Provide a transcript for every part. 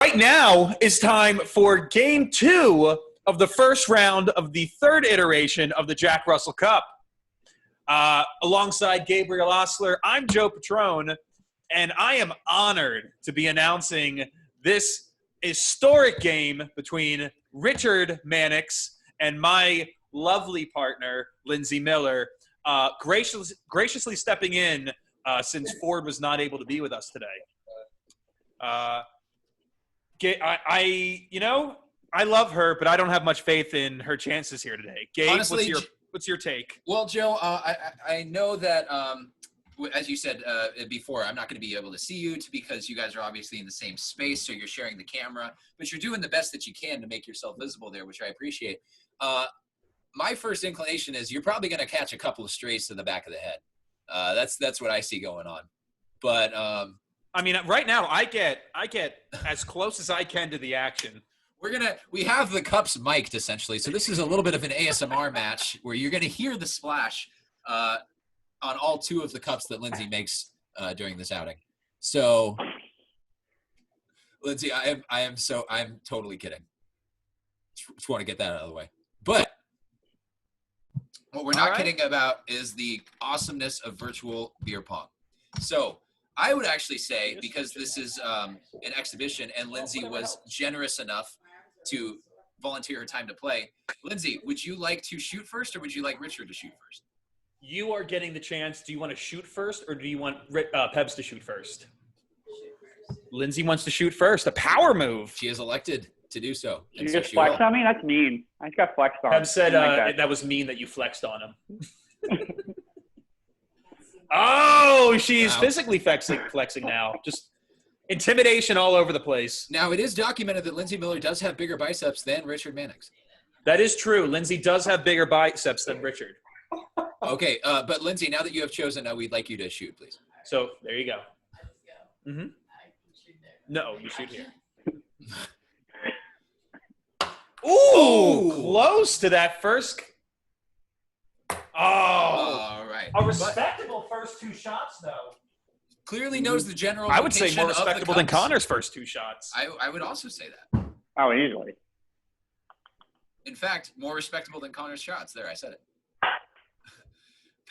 right now is time for Game 2 of the first round of the third iteration of the Jack Russell Cup. Alongside Gabriel Osler, I'm Joe Patrone, and I am honored to be announcing this historic game between Richard Mannix and my lovely partner, Lindsay Miller, graciously stepping in since Ford was not able to be with us today. I love her, but I don't have much faith in her chances here today. Gabe, honestly, what's your take? Well, Joe, I know that, as you said before, I'm not going to be able to see you because you guys are obviously in the same space, so you're sharing the camera. But you're doing the best that you can to make yourself visible there, which I appreciate. My first inclination is you're probably going to catch a couple of strays to the back of the head. That's what I see going on. But I mean, right now I get as close as I can to the action. We have the cups mic'd essentially, so this is a little bit of an ASMR match where you're gonna hear the splash on all two of the cups that Lindsay makes during this outing. So, Lindsay, I'm totally kidding. Just want to get that out of the way. But what we're not kidding about is the awesomeness of virtual beer pong. So I would actually say, because this is an exhibition and Lindsay was generous enough to volunteer her time to play. Lindsay, would you like to shoot first or would you like Richard to shoot first? You are getting the chance. Do you want to shoot first or do you want Pebs to shoot first? Lindsay wants to shoot first. A power move. She is elected to do so. You just flexed on me? That's mean. I just got flexed on. Pebs said that was mean that you flexed on him. Oh, she's physically flexing now. Just intimidation all over the place. Now, it is documented that Lindsay Miller does have bigger biceps than Richard Mannix. That is true. Lindsay does have bigger biceps than Richard. Okay, but Lindsay, now that you have chosen, we'd like you to shoot, please. So, there you go. Mm-hmm. No, you shoot here. Ooh, close to that first. Oh, all right. A respectable first two shots, though. Clearly knows the general. I would say more respectable than Connor's first two shots. I would also say that. Oh, easily. In fact, more respectable than Connor's shots. There, I said it.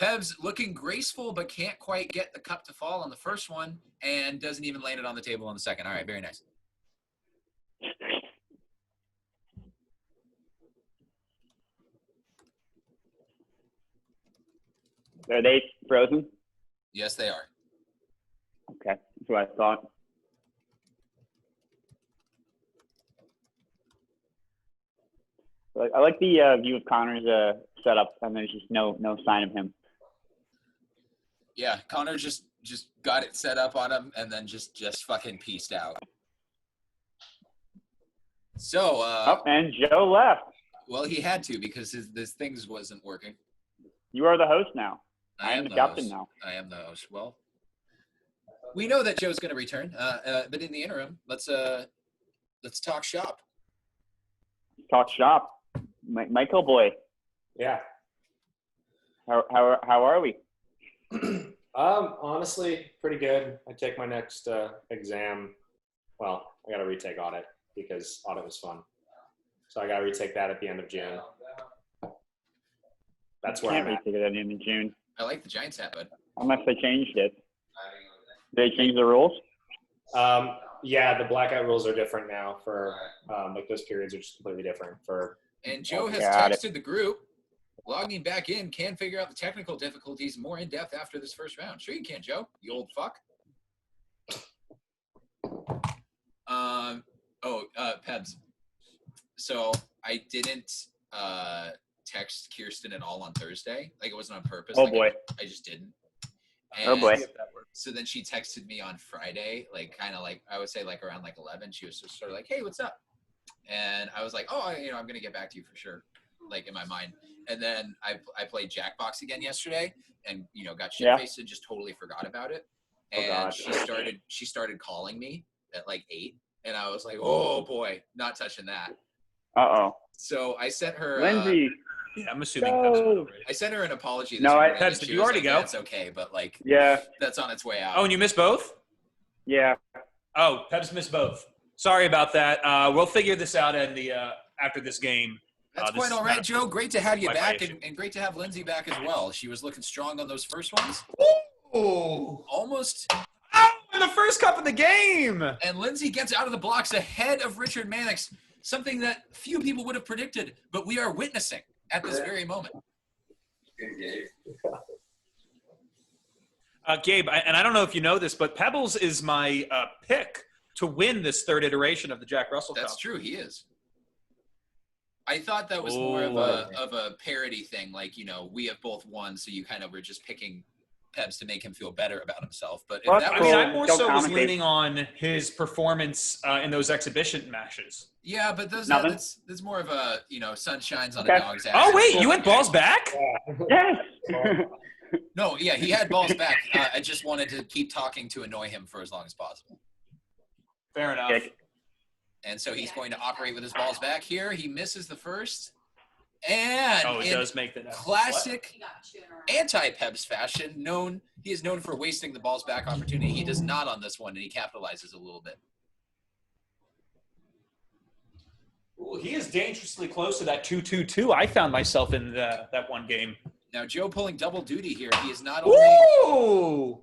Pebs looking graceful, but can't quite get the cup to fall on the first one, and doesn't even land it on the table on the second. All right, very nice. Are they frozen? Yes, they are. Okay, that's what I thought. I like the view of Connor's setup, and there's just no sign of him. Yeah, Connor just got it set up on him, and then just fucking peaced out. So. And Joe left. Well, he had to because his things wasn't working. You are the host now. I am the captain host. now. I am the host. Well, we know that Joe's going to return, but in the interim, let's talk shop. Talk shop, Michael boy. Yeah. How are we? Honestly, pretty good. I take my next exam. Well, I got to retake audit because audit was fun, so I got to retake that at the end of June. That's where I'm at. Retake it at the end of June. I like the Giants hat, bud. Unless they changed it. Did they change the rules? Yeah, the blackout rules are different now for like those periods are just completely different for. And Joe has texted the group, logging back in, can figure out the technical difficulties more in depth after this first round. Sure you can, Joe, you old fuck. Pebs. So I didn't text Kirsten at all on Thursday. Like it wasn't on purpose. Oh like boy. I just didn't. And oh boy. So then she texted me on Friday, like kind of like I would say like around like 11. She was just sort of like, "Hey, what's up?" And I was like, "Oh, I'm gonna get back to you for sure," like in my mind. And then I played Jackbox again yesterday, and got shit-faced and just totally forgot about it. And she started calling me at like 8, and I was like, "Oh boy, not touching that." Uh-oh. So I sent her. Lindsay. Yeah, I'm assuming. I sent her an apology. Pebs, did you already go? That's okay, but like, yeah, that's on its way out. Oh, and you missed both? Yeah. Oh, Pebs missed both. Sorry about that. We'll figure this out in the after this game. That's This quite is all right, not a Joe. Great to have you Wi-Fi back, issue. and great to have Lindsay back as well. She was looking strong on those first ones. Ooh. Almost. Oh, in the first cup of the game. And Lindsay gets out of the blocks ahead of Richard Mannix, something that few people would have predicted, but we are witnessing at this very moment. Gabe, and I don't know if you know this, but Pebbles is my pick to win this third iteration of the Jack Russell Cup. That's true. He is. I thought that was more of a parody thing, like, you know, we have both won, so you kind of were just picking Pebs to make him feel better about himself. But if that I was, mean, I more Don't so was commentate. leaning on his performance in those exhibition matches. yeah, but Nothing. that's more of a, you know, sun shines on Okay. a dog's ass. Oh, wait, you went balls back? Yes. No, yeah, he had balls back. I just wanted to keep talking to annoy him for as long as possible. Fair enough. Kick. And so he's going to operate with his balls back here. He misses the first. And Oh, it in does make the net. classic anti-Pebs fashion, he is known for wasting the balls back opportunity. He does not on this one, and he capitalizes a little bit. Ooh, he is dangerously close to that 2-2-2. I found myself in that one game. Now, Joe pulling double duty here. He is not only Ooh!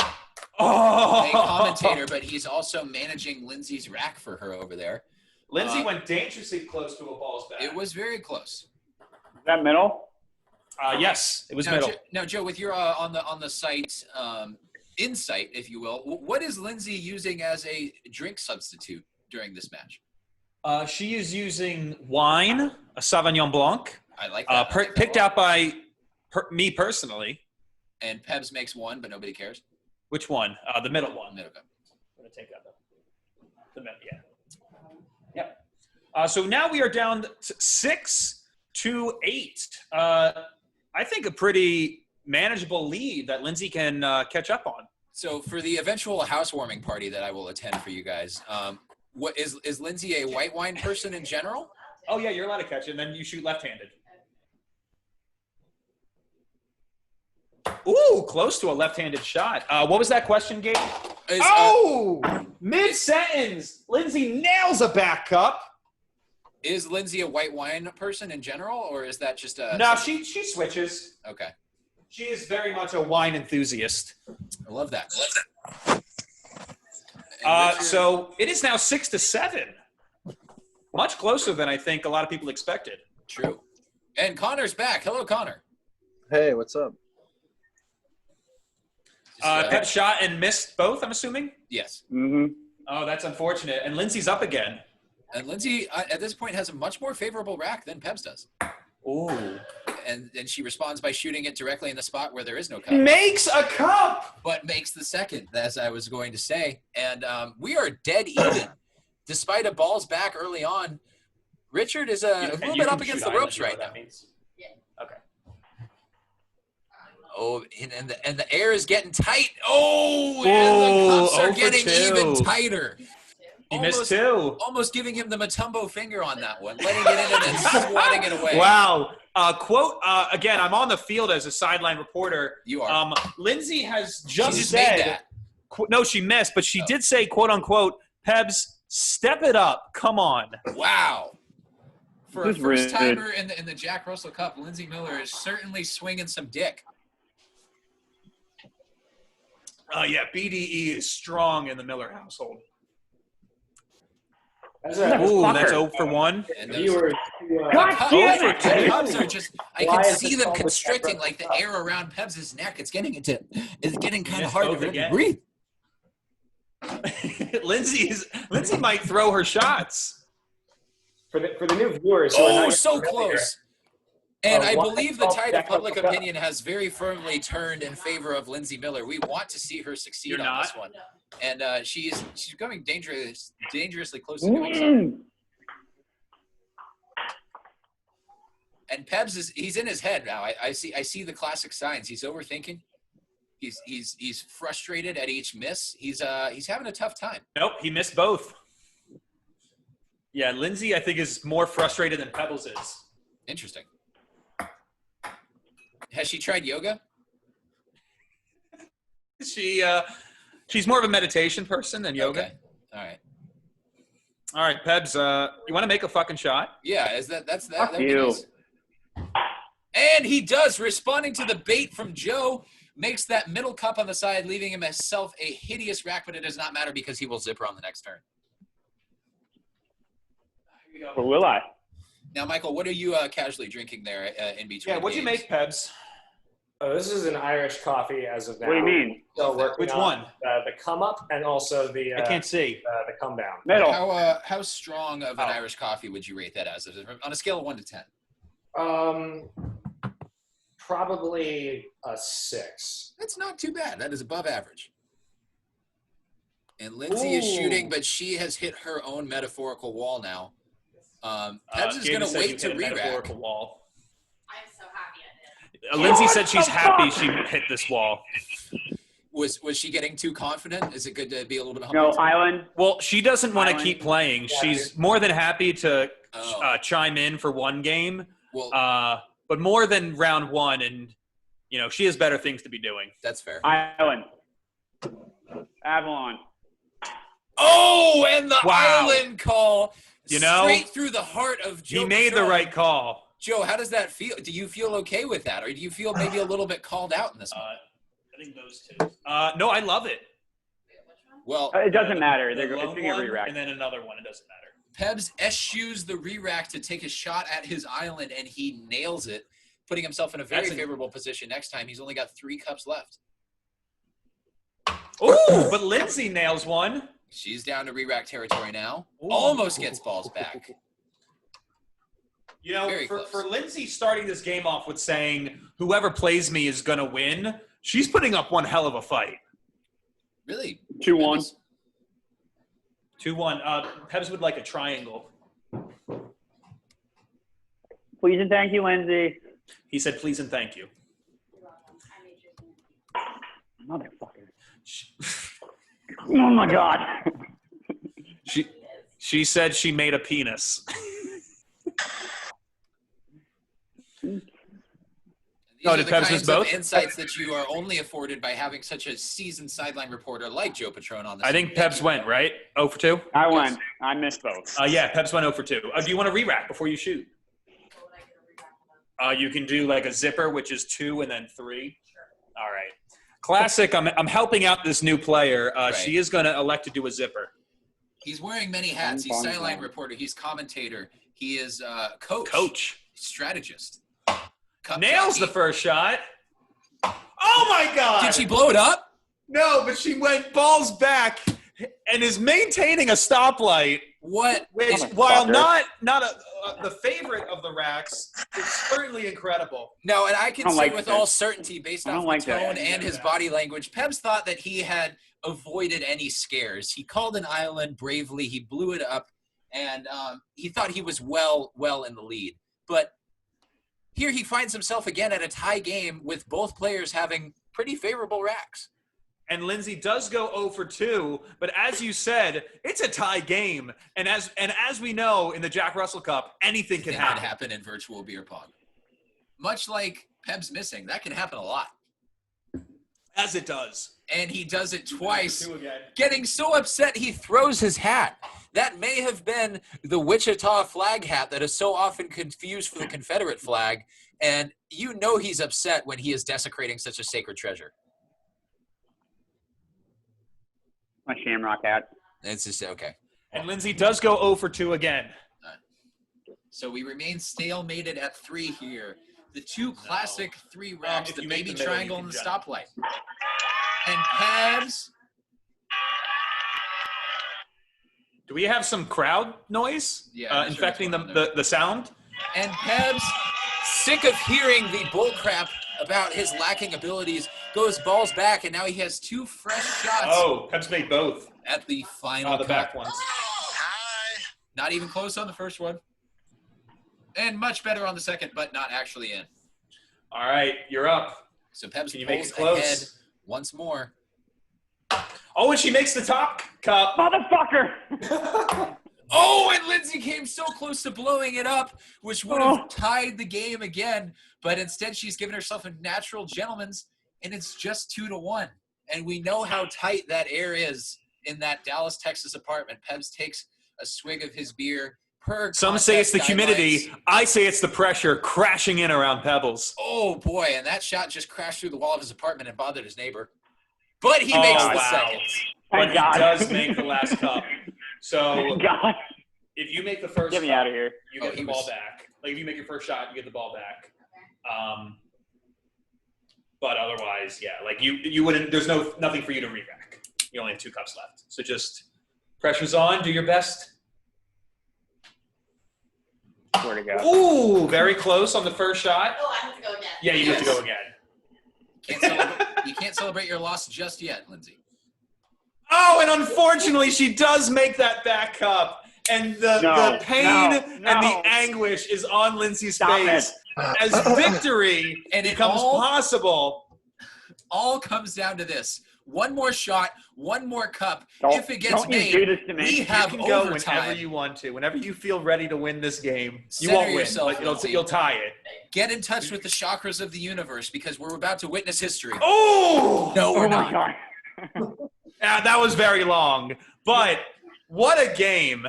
a Oh! commentator, but he's also managing Lindsay's rack for her over there. Lindsay went dangerously close to a balls back. It was very close. Is that middle? Yes, it was Now, middle. Now, Joe, with your on the site insight, if you will, what is Lindsay using as a drink substitute during this match? She is using wine, a Sauvignon Blanc, I like that. I like that picked a lot. out by me personally. And Pebs makes one, but nobody cares. Which one? The middle one. Middle guy. I'm going to take that, though. The middle, yeah. Yep. So now we are down to 6-8. I think a pretty manageable lead that Lindsay can catch up on. So for the eventual housewarming party that I will attend for you guys, what is Lindsay a white wine person in general? Oh, yeah, you're allowed to catch it, and then you shoot left-handed. Ooh, close to a left-handed shot. What was that question, Gabe? Mid-sentence. Lindsay nails a back cup. Is Lindsay a white wine person in general, or is that just a... No, she switches. Okay. She is very much a wine enthusiast. I love that. So it is now 6-7. Much closer than I think a lot of people expected. True. And Connor's back. Hello, Connor. Hey, what's up? Pep shot and missed both, I'm assuming? Yes. Mm-hmm. Oh, that's unfortunate. And Lindsay's up again. And Lindsay, at this point, has a much more favorable rack than Pebs does. Ooh. And she responds by shooting it directly in the spot where there is no cup. Makes a cup! But makes the second, as I was going to say. And we are dead even. Despite a balls back early on, Richard is a little bit up against the ropes right now. Okay. Oh, and the air is getting tight. Oh, and the cups are getting even tighter. He missed two. Almost giving him the Matumbo finger on that one, letting it in and then swatting it away. Wow. Quote, again, I'm on the field as a sideline reporter. You are. Lindsay has She just just said, made that. no, she missed, but she did say, quote unquote, Pebs, step it up. Come on. Wow. For a This is first rude. timer in the Jack Russell Cup, Lindsay Miller is certainly swinging some dick. Yeah, BDE is strong in the Miller household. Ooh, That's 0 for 1. And Viewers, God damn the it! Cubs are just, I Why can is see this them called the constricting, Jack like the Russell air around Pebs' neck. It's getting kind of missed hard both to again. breathe. Lindsay might throw her shots. for the new viewers. who are Oh, not so familiar, close. And I why believe is the it called tide of Jack public Russell Cup? opinion has very firmly turned in favor of Lindsay Miller. We want to see her succeed You're on not? this one. And she's going dangerously close to doing so. And Pebs he's in his head now. I see the classic signs. He's overthinking. He's frustrated at each miss. He's having a tough time. Nope, he missed both. Yeah, Lindsay, I think, is more frustrated than Pebbles is. Interesting. Has she tried yoga? She's more of a meditation person than yoga. Okay. All right. All right, Pebs, you want to make a fucking shot? Yeah, that's that. Fuck That'd be you. nice. And he does, responding to the bait from Joe, makes that middle cup on the side, leaving himself a hideous rack, but it does not matter because he will zipper on the next turn. Here you go. Or will I? Now, Michael, what are you casually drinking there in between? Yeah, what'd you games? make, Pebs? Oh, this is an Irish coffee as of now. What do you mean? So working Which on, one? The come up and also the I can't see. the come down. Middle. How strong of an Irish coffee would you rate that as? On a scale of 1 to 10? Probably a 6. That's not too bad. That is above average. And Lindsay is shooting, but she has hit her own metaphorical wall now. Pebs is going to wait to re-rack. Wall. I'm so happy I did. Lindsay said she's happy she hit this wall. Was she getting too confident? Is it good to be a little bit No, humble? Island. Well, she doesn't want to Island. keep playing. Yeah, She's more than happy to Oh. chime in for one game, Well, but more than round one, and she has better things to be doing. that's fair. Island. Avalon. Oh, and the Wow. island call. You straight through the heart of Joe. He made the Patron. right call. Joe, how does that feel? Do you feel okay with that, or do you feel maybe a little bit called out in this one? I think those two. No, I love it. Well, It doesn't matter. The They're lone going to one, re-rack. and then another one. It doesn't matter. Pebs eschews the re-rack to take a shot at his island, and he nails it, putting himself in a very favorable position next time. He's only got 3 cups left. Ooh, but Lindsay nails one. She's down to re-rack territory now. Ooh. Almost gets balls back. Very close. For Lindsay starting this game off with saying, whoever plays me is going to win, she's putting up one hell of a fight. Really? 2-1. 2-1. Pebs would like a triangle. Please and thank you, Lindsay. He said, please and thank you. You're welcome. I made your Motherfucker. Oh, my God. She said she made a penis. These Oh, are did the Pebs kinds miss of both? insights that you are only afforded by having such a seasoned sideline reporter like Joe Patron on this. I think Pebs went, right? 0 for 2? I went. I missed both. Yeah, Pebs went 0 for 2. Do you want to re-rack before you shoot? What would I get a re-rack of? You can do like a zipper, which is 2 and then 3. All right. Classic. I'm helping out this new player. Right. She is going to elect to do a zipper. He's wearing many hats. He's sideline reporter. He's commentator. He is coach. Strategist. Cup Nails jockey. the first shot. Oh, my God. Did she blow it up? No, but she went balls back and is maintaining a stoplight, What? which, while not the favorite of the racks, is certainly incredible. No, and I can I don't say like with that. all certainty, based I off don't the like that. tone and his body language, Pebs thought that he had avoided any scares. He called an island bravely. He blew it up, and he thought he was well in the lead. But here he finds himself again at a tie game with both players having pretty favorable racks. And Lindsay does go 0 for 2, but as you said, it's a tie game. And as we know in the Jack Russell Cup, anything can It happen. could happen in virtual beer pong. Much like Pebs missing, that can happen a lot. As it does. And he does it twice. 2 again. Getting so upset he throws his hat. That may have been the Wichita flag hat that is so often confused for the Confederate flag, and you know he's upset when he is desecrating such a sacred treasure. My shamrock hat. It's just okay. And Lindsay does go 0 for 2 again. So we remain stalemated at 3 here. The 2 classic 3 racks, if the you make baby the middle, triangle you and the can stoplight. And Pebs. Do we have some crowd noise Yeah, I'm not sure infecting what's going on the sound? And Pebs, sick of hearing the bull crap about his lacking abilities, goes balls back, and now he has 2 fresh shots Oh, Pebs made both. at the final The cup. back ones. Not even close on the first one. And much better on the second, but not actually in. All right, you're up. So Pebs Can you make pulls it close? ahead once more. Oh, and she makes the top cup. Motherfucker! Oh, and Lindsay came so close to blowing it up, which would have tied the game again. But instead, she's given herself a natural gentleman's, and it's just 2-1. And we know how tight that air is in that Dallas, Texas apartment. Pebs takes a swig of his beer per Some say it's the contest humidity. guidelines. I say it's the pressure crashing in around Pebbles. Oh, boy, and that shot just crashed through the wall of his apartment and bothered his neighbor. But he Oh, makes the wow. second. But Thank he God. does make the last cup. So Thank God. if you make the first Get me cup, out of here. you Oh, get the he ball was- back. Like if you make your first shot, you get the ball back. But otherwise, yeah, like you wouldn't. There's nothing for you to re-rack. You only have 2 cups left. So just pressure's on. Do your best. Where to go? Ooh, very close on the first shot. Oh, I have to go again. Yeah, you have to Yes. go again. You can't celebrate your loss just yet, Lindsay. Oh, and unfortunately, she does make that back cup. And the pain and the anguish is on Lindsay's Stop face as victory And it becomes possible. all comes down to this. One more shot, one more cup. Don't- If it gets don't you made, do this to me. we You have You can go overtime. whenever you want to. Whenever you feel ready to win this game. You Center won't win, yourself, but Lindsay. you'll tie it. Get in touch with the chakras of the universe because we're about to witness history. Oh! No, we're Oh my not. God. That was very long. But what a game.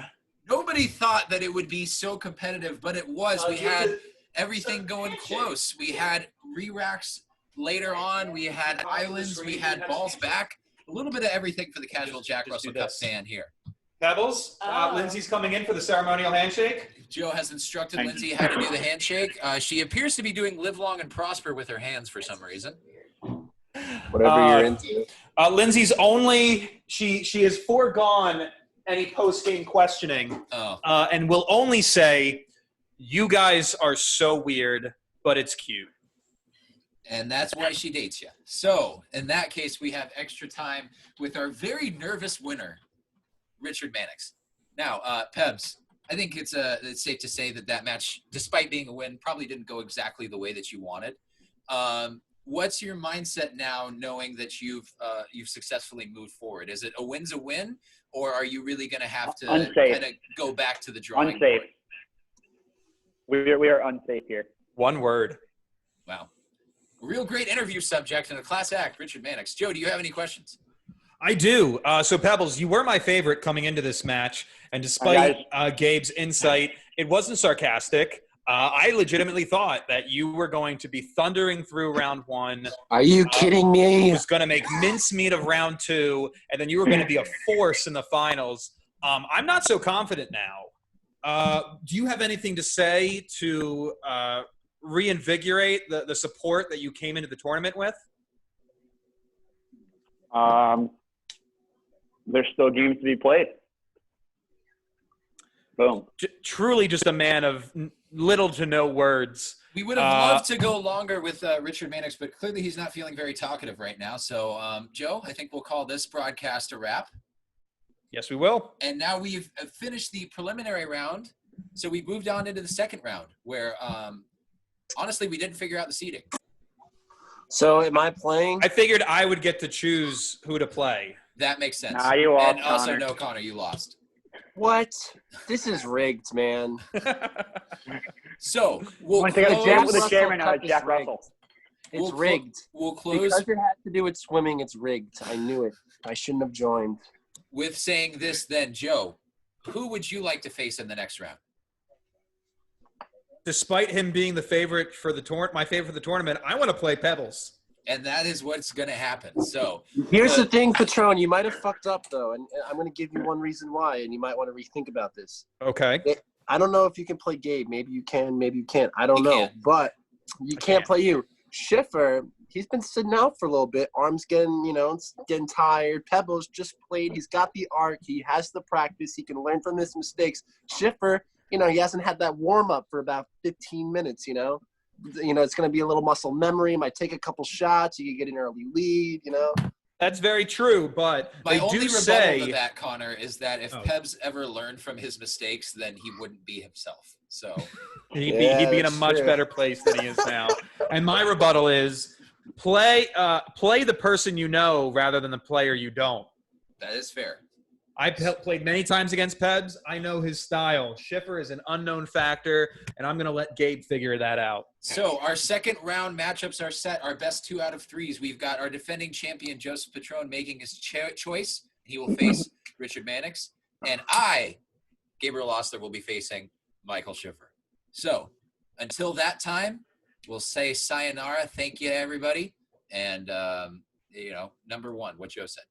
Nobody thought that it would be so competitive, but it was. We had everything going close. We had re-racks later on. We had islands. We had balls back. A little bit of everything for the casual Jack Just Russell do Cup this. fan here. Pebbles, Lindsay's coming in for the ceremonial handshake. Joe has instructed Thank Lindsay how to do the handshake. She appears to be doing live long and prosper with her hands for some reason. Whatever you're into. Lindsay's she has foregone any post-game questioning Oh, and will only say, you guys are so weird, but it's cute. and that's why she dates you. So, in that case, we have extra time with our very nervous winner, Richard Mannix. Now, Pebs, I think it's safe to say that match, despite being a win, probably didn't go exactly the way that you wanted. What's your mindset now, knowing that you've successfully moved forward? Is it a win's a win, or are you really going to have to Unsafe. kind of go back to the drawing Unsafe. board? We are unsafe here. One word. Wow. A real great interview subject and a class act, Richard Mannix. Joe, do you have any questions? I do. So, Pebbles, you were my favorite coming into this match, and despite Gabe's insight, it wasn't sarcastic. I legitimately thought that you were going to be thundering through round 1. Are you kidding me? Was going to make mincemeat of round 2, and then you were going to be a force in the finals. I'm not so confident now. Do you have anything to say to reinvigorate the support that you came into the tournament with? There's still games to be played. Boom. Truly just a man of little to no words. We would have loved to go longer with Richard Mannix, but clearly he's not feeling very talkative right now. So, Joe, I think we'll call this broadcast a wrap. Yes, we will. And now we've finished the preliminary round. So we moved on into the second round where, honestly, we didn't figure out the seeding. So am I playing? I figured I would get to choose who to play. That makes sense. Nah, you lost, and also, Connor. no, Connor, you lost. What? This is rigged, man. So we'll Want to take a close, jab with the Russell chairman, Cup is Jack rigged. Russell. It's We'll rigged. we'll close Because it has to do with swimming, it's rigged. I knew it. I shouldn't have joined. with saying this then, Joe. Who would you like to face in the next round? Despite him being the favorite for the my favorite for the tournament, I want to play Pebbles. And that is what's going to happen. So Here's the thing, Patron. You might have fucked up, though, and I'm going to give you one reason why, and you might want to rethink about this. Okay. I don't know if you can play Gabe. Maybe you can, maybe you can't. I don't You know. can't. But you can't play you. Schiffer, he's been sitting out for a little bit. Arms getting tired. Pebbles just played. He's got the arc. He has the practice. He can learn from his mistakes. Schiffer, he hasn't had that warm-up for about 15 minutes, it's going to be a little muscle memory. Might take a couple shots. You can get an early lead, That's very true, but my they only do rebuttal say to that, Connor, is that if Oh. Pebs ever learned from his mistakes, then he wouldn't be himself. So he'd Yeah, be in a that's much true. better place than he is now. And my rebuttal is play the person you know rather than the player you don't. that is fair. I played many times against Pebs. I know his style. Schiffer is an unknown factor, and I'm going to let Gabe figure that out. So our second round matchups are set. Our best 2 out of 3s. We've got our defending champion, Joseph Patron, making his choice. He will face Richard Mannix. And I Gabriel Ostler will be facing Michael Schiffer. So until that time, we'll say sayonara. Thank you to everybody. And, number one, what Joe said.